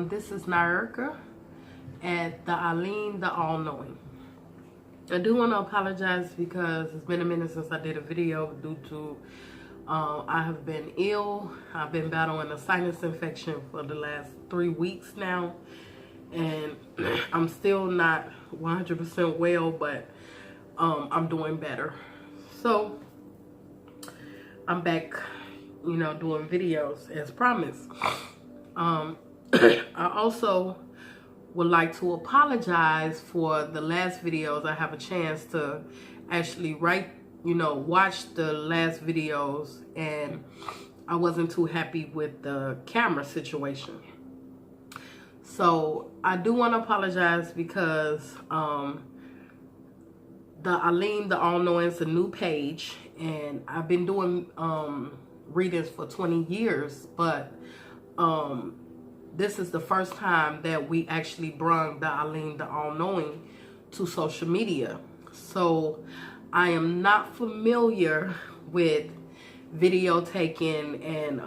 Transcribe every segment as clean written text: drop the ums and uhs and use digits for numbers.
This is Nyerka at the Eileen the All-Knowing. I do want to apologize because it's been a minute since I did a video due to I have been ill. I've been battling a sinus infection for the last 3 weeks now, and I'm still not 100% well, but I'm doing better. So I'm back, doing videos as promised. I also would like to apologize for the last videos. I have a chance to actually watch the last videos, and I wasn't too happy with the camera situation. So I do want to apologize because the Eileen the All-Knowing is a new page, and I've been doing readings for 20 years, but this is the first time that we actually brought the Eileen the All-Knowing to social media. So I am not familiar with video taking and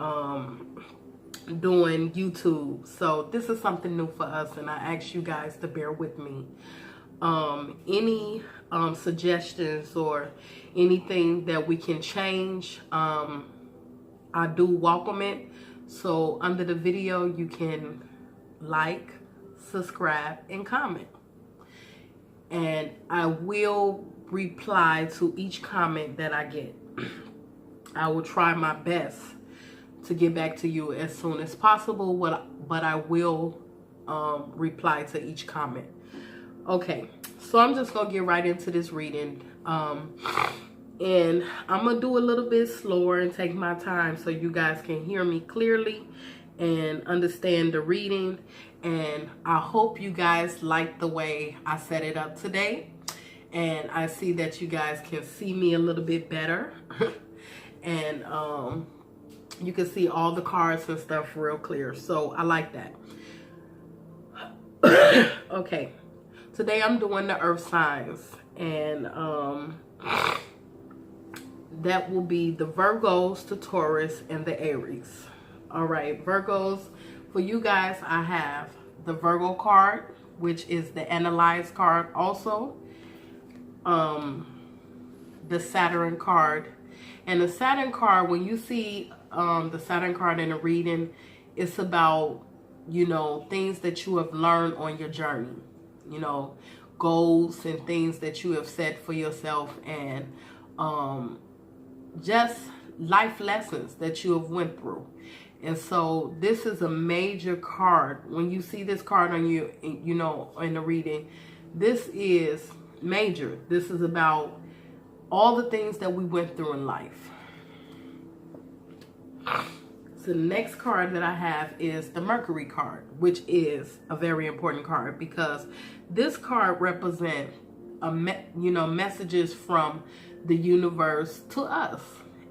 doing YouTube. So this is something new for us, and I ask you guys to bear with me. Any suggestions or anything that we can change, I do welcome it. So under the video, you can like, subscribe, and comment. And I will reply to each comment that I get. I will try my best to get back to you as soon as possible, but I will reply to each comment. Okay, so I'm just gonna get right into this reading. And I'm gonna do a little bit slower and take my time so you guys can hear me clearly and understand the reading. And I hope you guys like the way I set it up today. And I see that you guys can see me a little bit better. And you can see all the cards and stuff real clear. So I like that. Okay, today I'm doing the earth signs, and that will be the Virgos, the Taurus, and the Aries. All right, Virgos, for you guys, I have the Virgo card, which is the Analyze card also. The Saturn card. And the Saturn card, when you see the Saturn card in a reading, it's about, things that you have learned on your journey. Goals and things that you have set for yourself, and just life lessons that you have went through. And so this is a major card. When you see this card on you, in the reading, this is major. This is about all the things that we went through in life. So the next card that I have is the Mercury card, which is a very important card because this card represents messages from the universe to us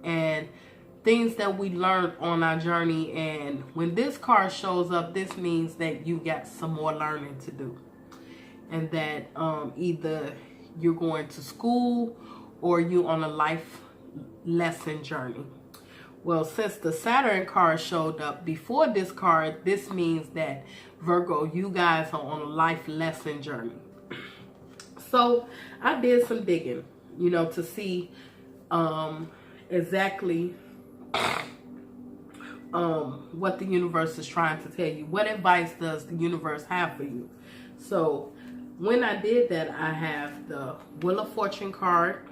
and things that we learned on our journey. And when this card shows up, this means that you got some more learning to do, and that either you're going to school or you on a life lesson journey. Well, since the Saturn card showed up before this card, this means that Virgo, you guys are on a life lesson journey. So I did some digging, to see exactly what the universe is trying to tell you. What advice does the universe have for you? So when I did that, I have the Wheel of Fortune card,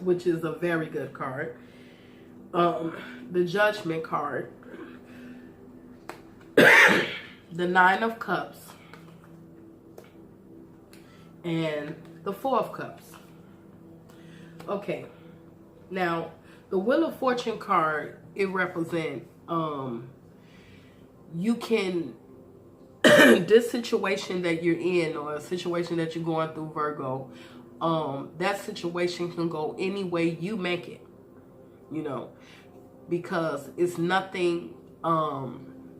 which is a very good card. The Judgment card, the Nine of Cups, and the Four of Cups. Okay, now the Wheel of Fortune card, it represents you can this situation that you're in, or a situation that you're going through, Virgo, that situation can go any way you make it, because it's nothing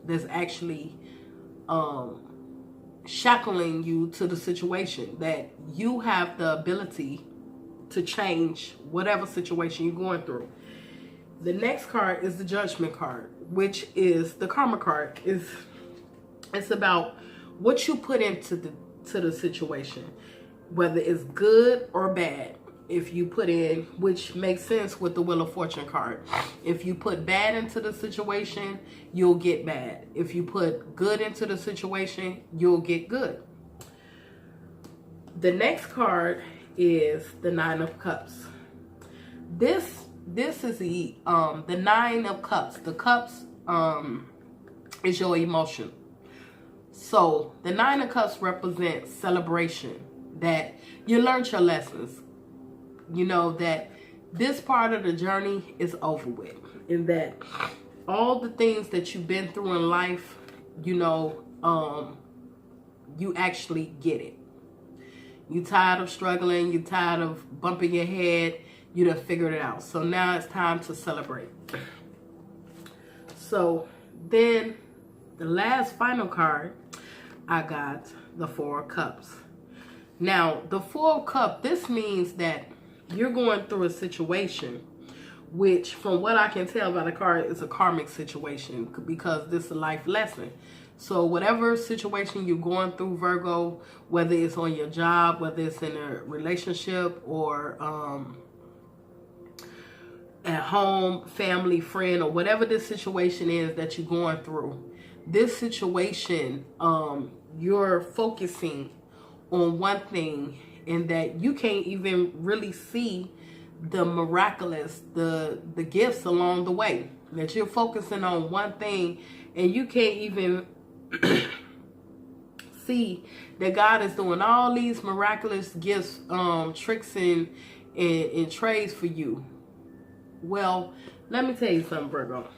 that's actually shackling you to the situation. That you have the ability to change whatever situation you're going through. The next card is the Judgment card, which is the Karma card. Is It's about what you put into the situation, whether it's good or bad. If you put in, which makes sense with the Wheel of Fortune card, if you put bad into the situation, you'll get bad. If you put good into the situation, you'll get good. The next card is the Nine of Cups. This is the Nine of Cups. The cups is your emotion. So the Nine of Cups represents celebration, that you learned your lessons. You know that this part of the journey is over with, and that all the things that you've been through in life, you know, you actually get it. You tired of struggling, you tired of bumping your head, you done figured it out. So now it's time to celebrate. So then the last final card, I got the Four of Cups. Now the Four of Cups, this means that you're going through a situation which, from what I can tell by the card, is a karmic situation, because this is a life lesson. So whatever situation you're going through, Virgo, whether it's on your job, whether it's in a relationship, or at home, family, friend, or whatever this situation is that you're going through, this situation, you're focusing on one thing, and that you can't even really see the miraculous, the gifts along the way. That you're focusing on one thing, and you can't even see that God is doing all these miraculous gifts, tricks, and trades for you. Well, let me tell you something, Virgo.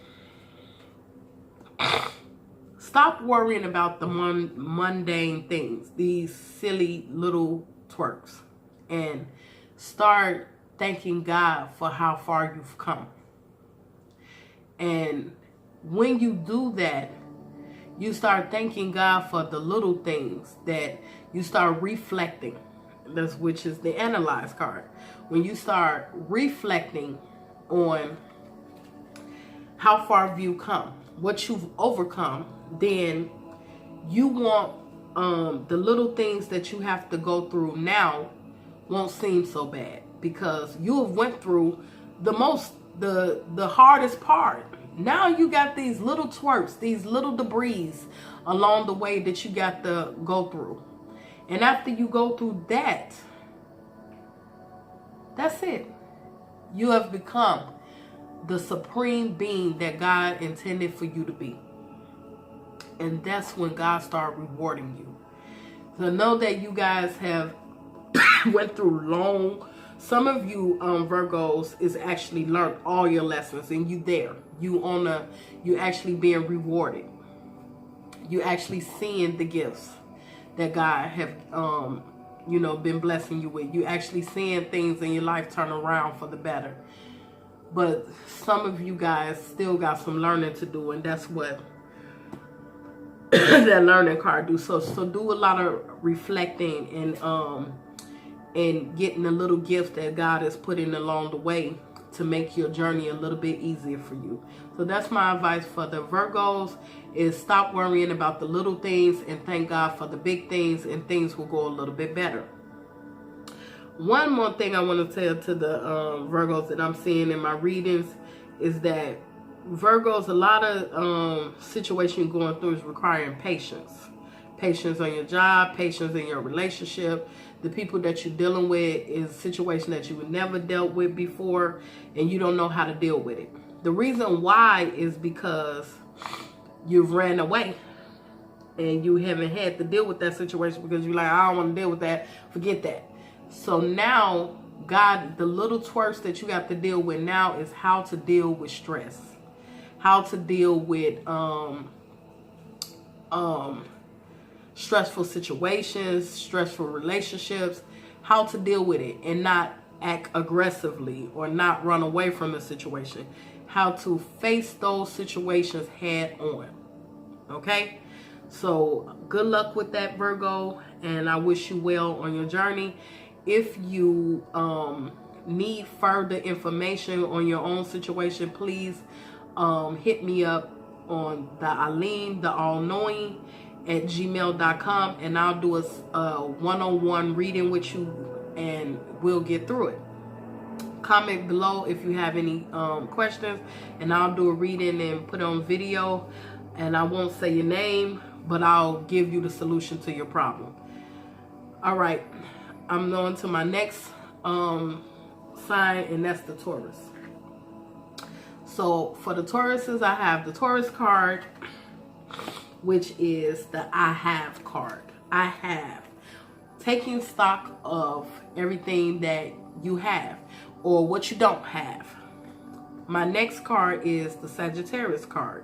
Stop worrying about the mundane things, these silly little twerks, and start thanking God for how far you've come. And when you do that, you start thanking God for the little things, that you start reflecting. That's, which is the Analyze card. When you start reflecting on how far have you come, what you've overcome, then you want the little things that you have to go through now won't seem so bad, because you have went through the hardest part. Now you got these little twerks, these little debris along the way that you got to go through. And after you go through that, that's it. You have become the supreme being that God intended for you to be. And that's when God started rewarding you. So know that you guys have went through long. Some of you Virgos is actually learned all your lessons, and you there. You actually being rewarded. You actually seeing the gifts that God have been blessing you with. You actually seeing things in your life turn around for the better. But some of you guys still got some learning to do, and that's what that learning card do. So do a lot of reflecting and getting the little gift that God is putting along the way to make your journey a little bit easier for you. So that's my advice for the Virgos, is stop worrying about the little things and thank God for the big things, and things will go a little bit better. One more thing I want to tell to the Virgos that I'm seeing in my readings is that Virgos, a lot of situation going through is requiring patience. Patience on your job, patience in your relationship. The people that you're dealing with is a situation that you would never dealt with before, and you don't know how to deal with it. The reason why is because you've ran away and you haven't had to deal with that situation, because you're like, I don't want to deal with that, forget that. So now God, the little twerks that you have to deal with now is how to deal with stress, how to deal with stressful situations, stressful relationships, how to deal with it and not act aggressively or not run away from the situation, how to face those situations head on. Okay, so good luck with that, Virgo, and I wish you well on your journey. If you need further information on your own situation, please hit me up on the Aline, the All Knowing, gmail.com, and I'll do a one-on-one reading with you, and we'll get through it. Comment below if you have any questions, and I'll do a reading and put it on video, and I won't say your name, but I'll give you the solution to your problem. All right, I'm going to my next sign, and that's the Taurus. So for the Tauruses, I have the Taurus card, which is the I have card. I have. Taking stock of everything that you have or what you don't have. My next card is the Sagittarius card,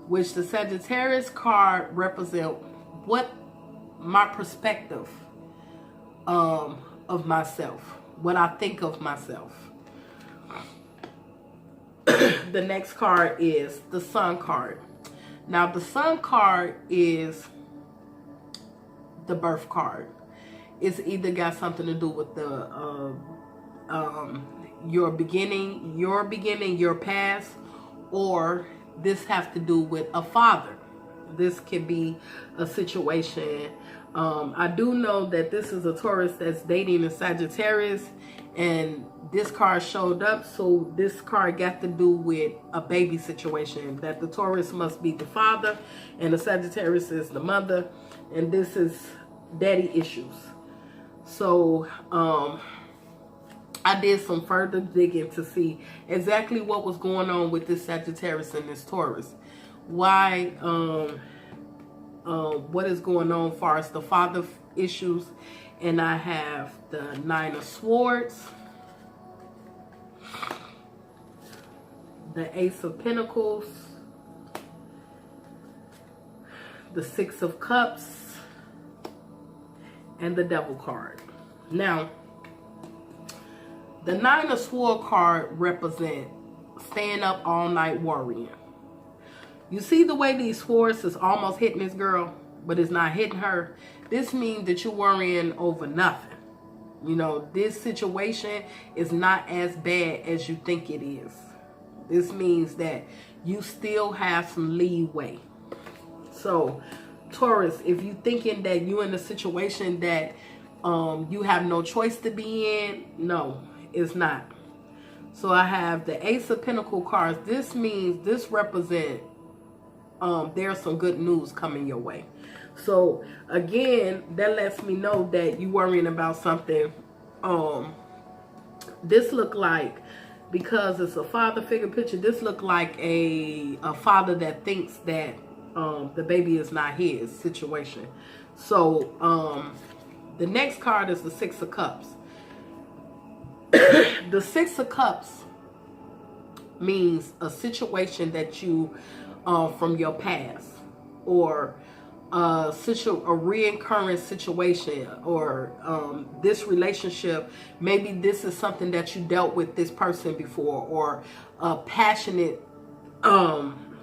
which the Sagittarius card represents what my perspective of myself, what I think of myself. The next card is the Sun card. Now the Sun card is the birth card. It's either got something to do with the your beginning, your past, or this has to do with a father. This could be a situation. I do know that this is a Taurus that's dating a Sagittarius, and this card showed up, so this card got to do with a baby situation, that the Taurus must be the father and the Sagittarius is the mother, and this is daddy issues. So I did some further digging to see exactly what was going on with this Sagittarius and this Taurus. Why, what is going on as far as the father issues. And I have the Nine of Swords, the Ace of Pentacles, the Six of Cups, and the Devil card. Now, the Nine of Swords card represents staying up all night worrying. You see the way these swords is almost hitting this girl, but it's not hitting her. This means that you're worrying over nothing. You know, this situation is not as bad as you think it is. This means that you still have some leeway. So, Taurus, if you're thinking that you're in a situation that you have no choice to be in, no, it's not. So I have the Ace of Pentacles cards. This means, this represents there's some good news coming your way. So again, that lets me know that you're worrying about something. This look like, because it's a father figure picture, this look like a father that thinks that the baby is not his situation. So the next card is the Six of Cups. The Six of Cups means a situation that you from your past, or a reoccurring situation, or this relationship, maybe this is something that you dealt with this person before, or a passionate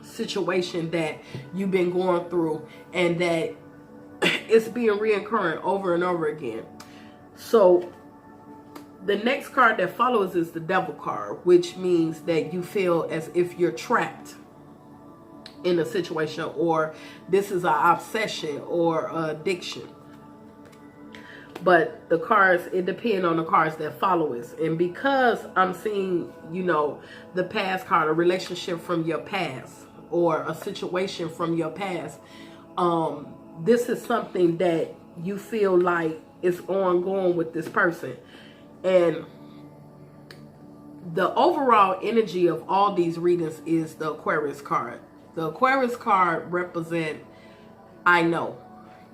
situation that you've been going through, and that it's being reoccurring over and over again. So the next card that follows is the Devil card, which means that you feel as if you're trapped in a situation, or this is an obsession or addiction. But the cards, it depends on the cards that follow us. And because I'm seeing, you know, the past card, a relationship from your past or a situation from your past, this is something that you feel like is ongoing with this person. And the overall energy of all these readings is the Aquarius card. The Aquarius card represents, I know,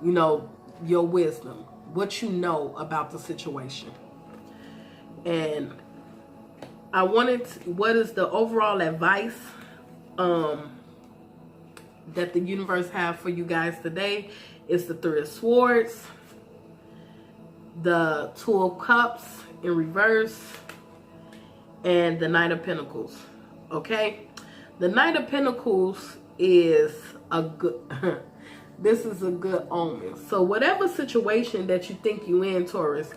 you know, your wisdom, what you know about the situation. And I wanted to, what is the overall advice that the universe have for you guys today is the Three of Swords, the Two of Cups in reverse, and the Knight of Pentacles. Okay? The Knight of Pentacles is a good, this is a good omen. So whatever situation that you think you in, Taurus,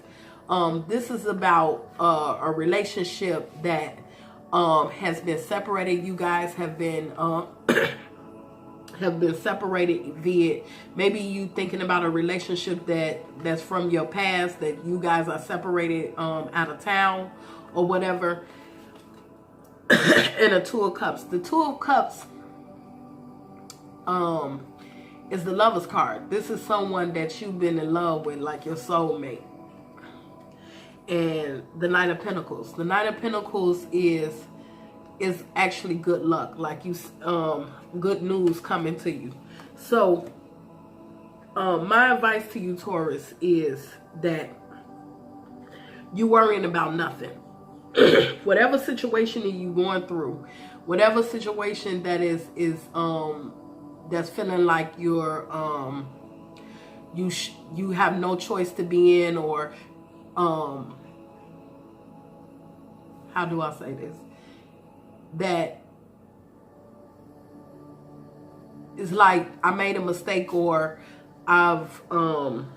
this is about a relationship that has been separated. You guys have been have been separated via, maybe you thinking about a relationship that's from your past, that you guys are separated out of town or whatever. And a Two of Cups. The Two of Cups is the Lover's card. This is someone that you've been in love with, like your soulmate. And the Knight of Pentacles. The Knight of Pentacles is actually good luck, like you, good news coming to you. So my advice to you, Taurus, is that you worrying about nothing. Whatever situation that you going through, whatever situation that is that's feeling like you're you have no choice to be in, or how do I say this? That it's like I made a mistake, or I've gotten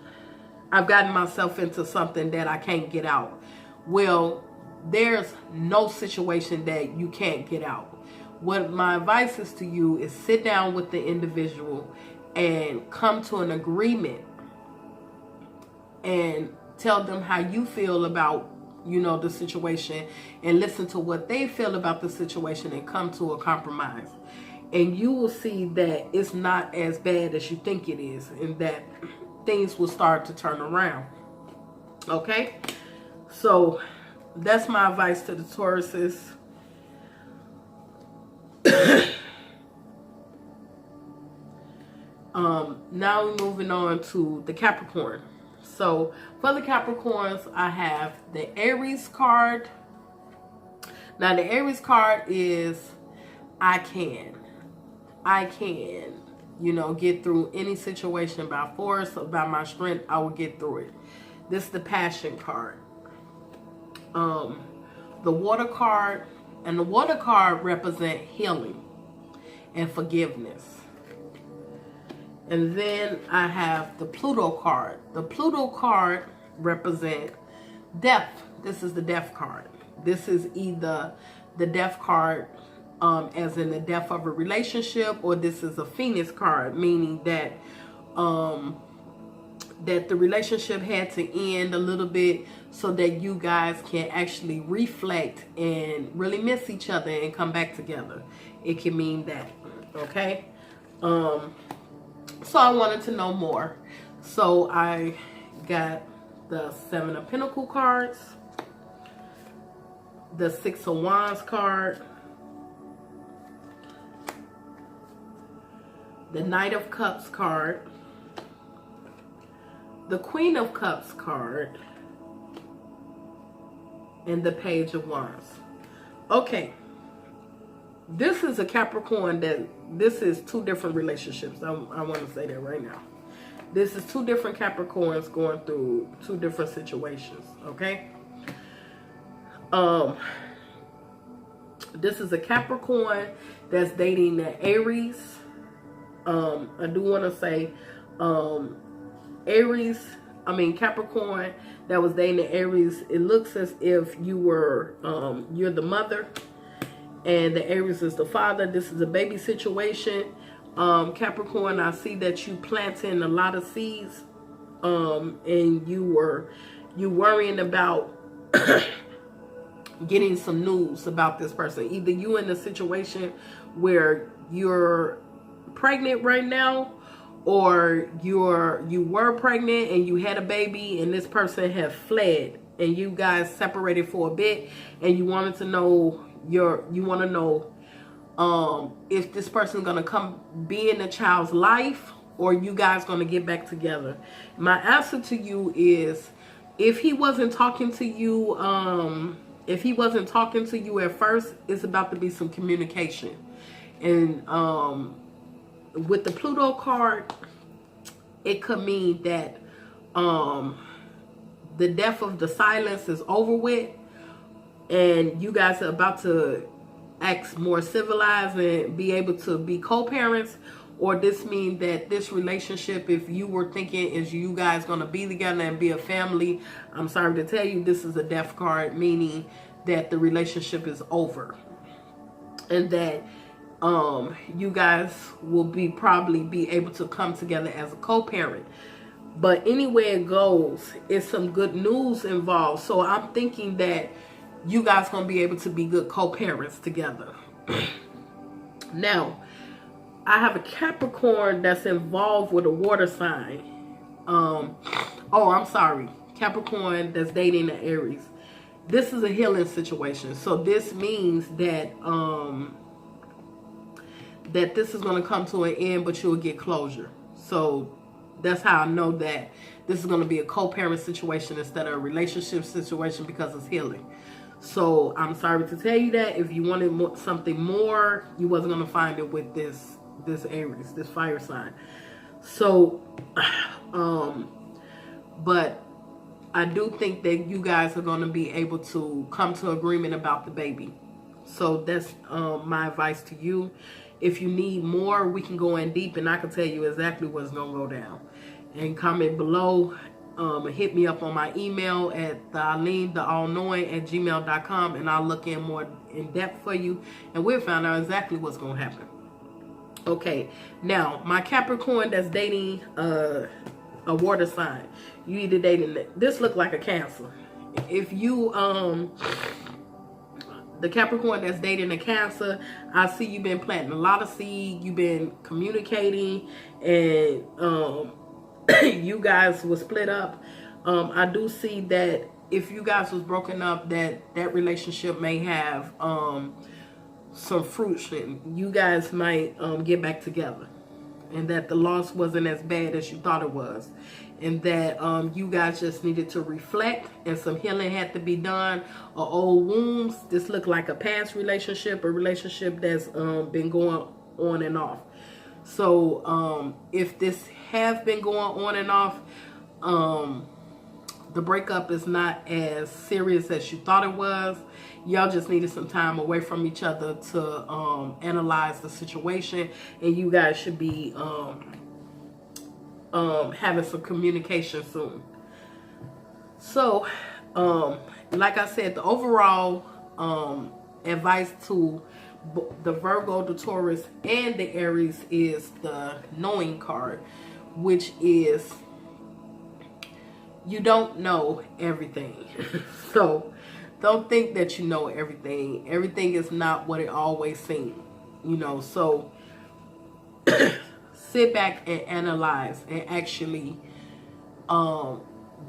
myself into something that I can't get out. Well, there's no situation that you can't get out. What my advice is to you is sit down with the individual and come to an agreement and tell them how you feel about, you know, the situation, and listen to what they feel about the situation and come to a compromise. And you will see that it's not as bad as you think it is, and that things will start to turn around. Okay? So that's my advice to the Tauruses. Now we're moving on to the Capricorn. So for the Capricorns, I have the Aries card. Now the Aries card is I can, you know, get through any situation by force or by my strength. I will get through it. This is the Passion card. The Water card, and the Water card represent healing and forgiveness. And then I have the Pluto card. The Pluto card represent death. This is the Death card. This is either the Death card as in the death of a relationship, or this is a Phoenix card, meaning that that the relationship had to end a little bit so that you guys can actually reflect and really miss each other and come back together. It can mean that. Okay? So I wanted to know more. So I got the Seven of Pentacles cards, the Six of Wands card, the Knight of Cups card, the Queen of Cups card, and the Page of Wands. Okay. This is a Capricorn this is two different relationships. I want to say that right now. This is two different Capricorns going through two different situations. Okay. This is a Capricorn that's dating the Aries. I do want to say, Capricorn that was dating the Aries. It looks as if you were, you're the mother, and the Aries is the father. This is a baby situation. Capricorn, I see that you planting a lot of seeds, and you worrying about getting some news about this person. Either you in a situation where you're pregnant right now, or you were pregnant and you had a baby and this person have fled and you guys separated for a bit, and you wanted to know if this person's gonna come be in the child's life, or you guys gonna get back together. My answer to you is, if he wasn't talking to you at first, it's about to be some communication. And with the Pluto card, it could mean that the death of the silence is over with, and you guys are about to act more civilized and be able to be co-parents. Or this means that this relationship, if you were thinking is you guys going to be together and be a family, I'm sorry to tell you, this is a death card, meaning that the relationship is over. And that you guys will probably be able to come together as a co-parent. But anywhere it goes, it's some good news involved. So I'm thinking that you guys gonna be able to be good co-parents together. Now, I have a Capricorn that's involved with a water sign. I'm sorry. Capricorn that's dating an Aries. This is a healing situation. So this means that that this is going to come to an end, but you'll get closure. So that's how I know that this is going to be a co-parent situation instead of a relationship situation, because it's healing. So I'm sorry to tell you that if you wanted something more, you wasn't going to find it with this Aries, this fire sign. So, but I do think that you guys are going to be able to come to agreement about the baby. So that's my advice to you. If you need more, we can go in deep and I can tell you exactly what's going to go down. And comment below. Hit me up on my email at theallknowing@gmail.com, and I'll look in more in depth for you, and we'll find out exactly what's going to happen. Okay, now my Capricorn that's dating a water sign. You either dating this look like a Cancer. If you the Capricorn that's dating a Cancer, I see you've been planting a lot of seed. You've been communicating, and you guys were split up. I do see that if you guys was broken up, that relationship may have some fruition. You guys might get back together, and that the loss wasn't as bad as you thought it was, and that you guys just needed to reflect, and some healing had to be done, or old wounds. This looked like a past relationship, a relationship that's been going on and off. So if this have been going on and off, the breakup is not as serious as you thought it was. Y'all just needed some time away from each other to analyze the situation, and you guys should be having some communication soon. So like I said, the overall advice to the Virgo, the Taurus, and the Aries is the Knowing card, which is you don't know everything. So don't think that you know everything. Everything is not what it always seems, you know. So sit back and analyze and actually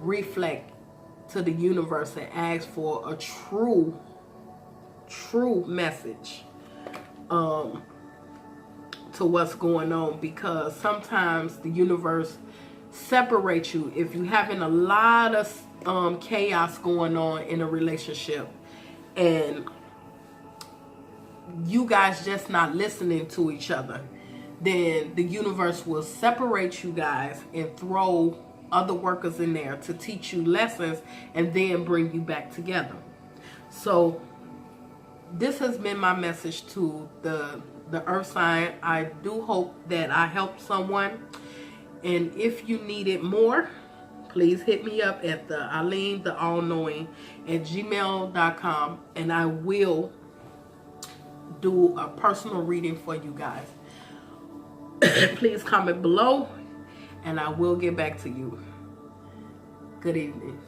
reflect to the universe and ask for a true message to what's going on, because sometimes the universe separates you if you're having a lot of chaos going on in a relationship, and you guys just not listening to each other. Then the universe will separate you guys and throw other workers in there to teach you lessons, and then bring you back together. So this has been my message to the earth sign. I do hope that I helped someone. And if you needed more, please hit me up at the allknowing@gmail.com, and I will do a personal reading for you guys. Please comment below, and I will get back to you. Good evening.